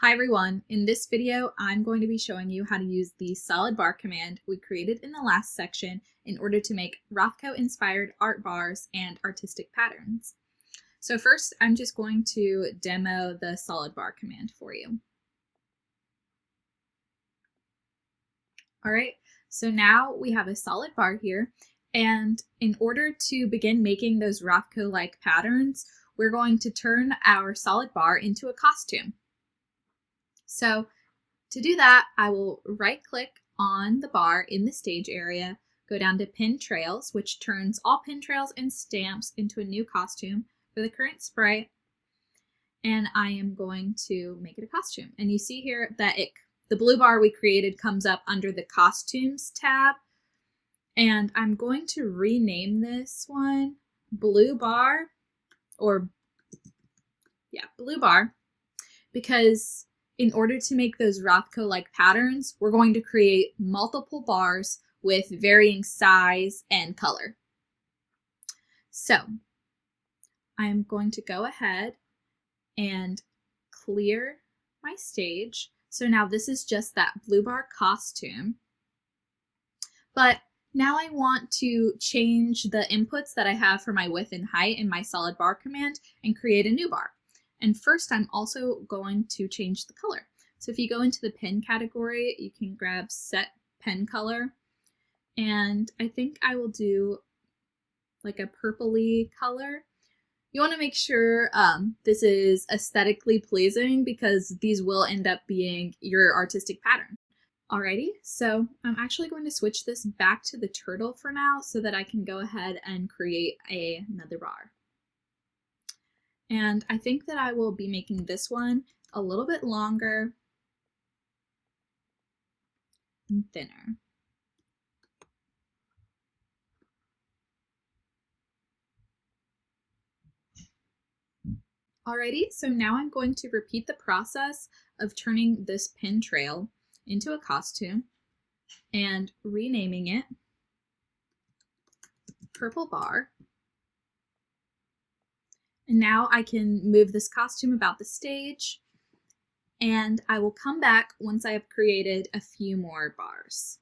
Hi everyone, in this video I'm going to be showing you how to use the solid bar command we created in the last section in order to make Rothko inspired art bars and artistic patterns. So first I'm just going to demo the solid bar command for you. Alright, so now we have a solid bar here, and in order to begin making those Rothko-like patterns, we're going to turn our solid bar into a costume. So to do that, I will right click on the bar in the stage area, go down to pin trails, which turns all pin trails and stamps into a new costume for the current sprite. And I am going to make it a costume. And you see here that the blue bar we created comes up under the costumes tab. And I'm going to rename this one blue bar, blue bar, because in order to make those Rothko-like patterns, we're going to create multiple bars with varying size and color. So I'm going to go ahead and clear my stage. So now this is just that blue bar costume. But now I want to change the inputs that I have for my width and height in my solid bar command and create a new bar. And first, I'm also going to change the color. So if you go into the pen category, you can grab set pen color. And I think I will do like a purpley color. You want to make sure this is aesthetically pleasing because these will end up being your artistic pattern. Alrighty, so I'm actually going to switch this back to the turtle for now so that I can go ahead and create another bar. And I think that I will be making this one a little bit longer and thinner. Alrighty, so now I'm going to repeat the process of turning this pin trail into a costume and renaming it Purple Bar. And now I can move this costume about the stage, and I will come back once I have created a few more bars.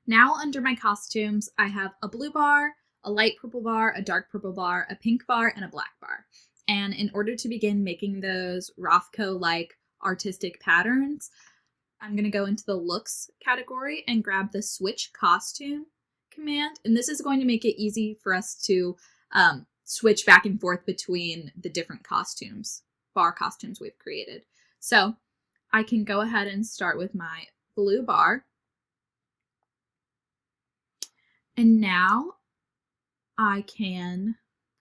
Now under my costumes, I have a blue bar, a light purple bar, a dark purple bar, a pink bar, and a black bar. And in order to begin making those Rothko-like artistic patterns, I'm going to go into the looks category and grab the switch costume command. And this is going to make it easy for us to switch back and forth between the different bar costumes we've created. So I can go ahead and start with my blue bar. And now I can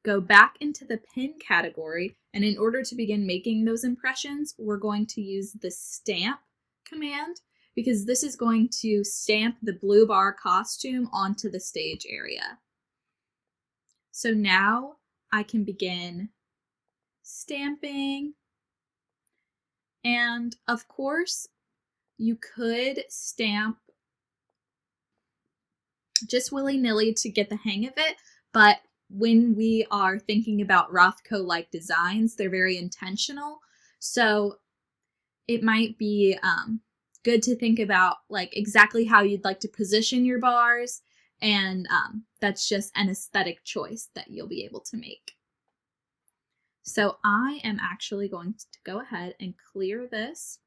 go back into the pin category, and in order to begin making those impressions, we're going to use the stamp command because this is going to stamp the blue bar costume onto the stage area. So now I can begin stamping, and of course you could stamp just willy-nilly to get the hang of it, but when we are thinking about Rothko-like designs, they're very intentional. So it might be good to think about like exactly how you'd like to position your bars, and that's just an aesthetic choice that you'll be able to make. So I am actually going to go ahead and clear this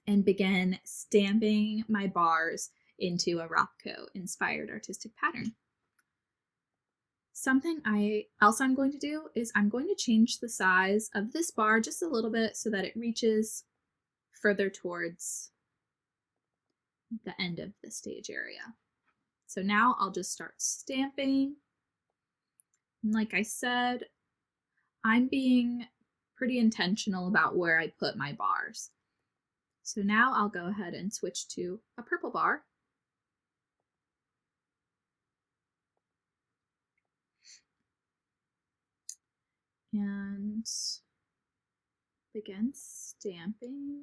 and begin stamping my bars into a Rothko inspired artistic pattern. Something else I'm going to do is I'm going to change the size of this bar just a little bit so that it reaches further towards the end of the stage area. So now I'll just start stamping. And like I said, I'm being pretty intentional about where I put my bars. So now I'll go ahead and switch to a purple bar. And begin stamping.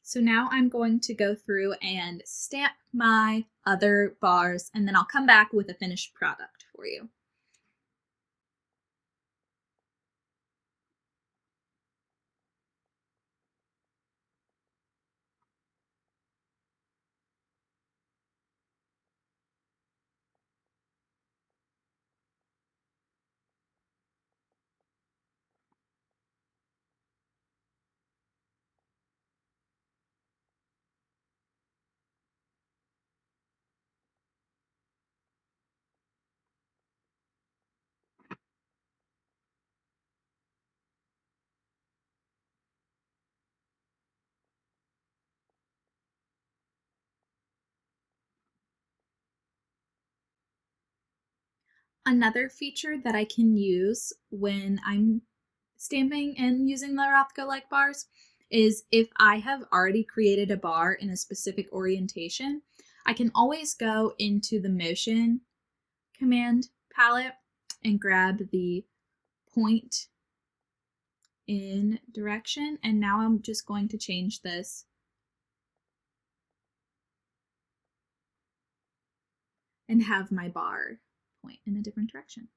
So now I'm going to go through and stamp my other bars, and then I'll come back with a finished product for you. Another feature that I can use when I'm stamping and using the Rothko like bars is if I have already created a bar in a specific orientation, I can always go into the motion command palette and grab the point in direction, and now I'm just going to change this and have my bar point in a different direction.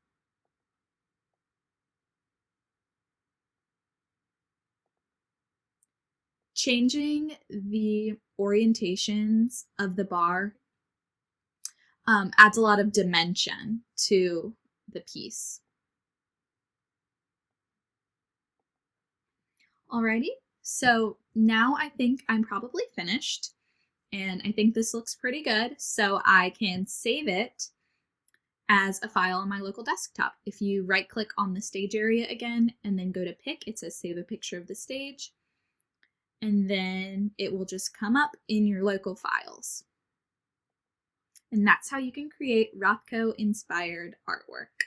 Changing the orientations of the bar adds a lot of dimension to the piece. Alrighty, so now I think I'm probably finished, and I think this looks pretty good, so I can save it as a file on my local desktop. If you right click on the stage area again and then go to pick, it says save a picture of the stage, and then it will just come up in your local files. And that's how you can create Rothko inspired artwork.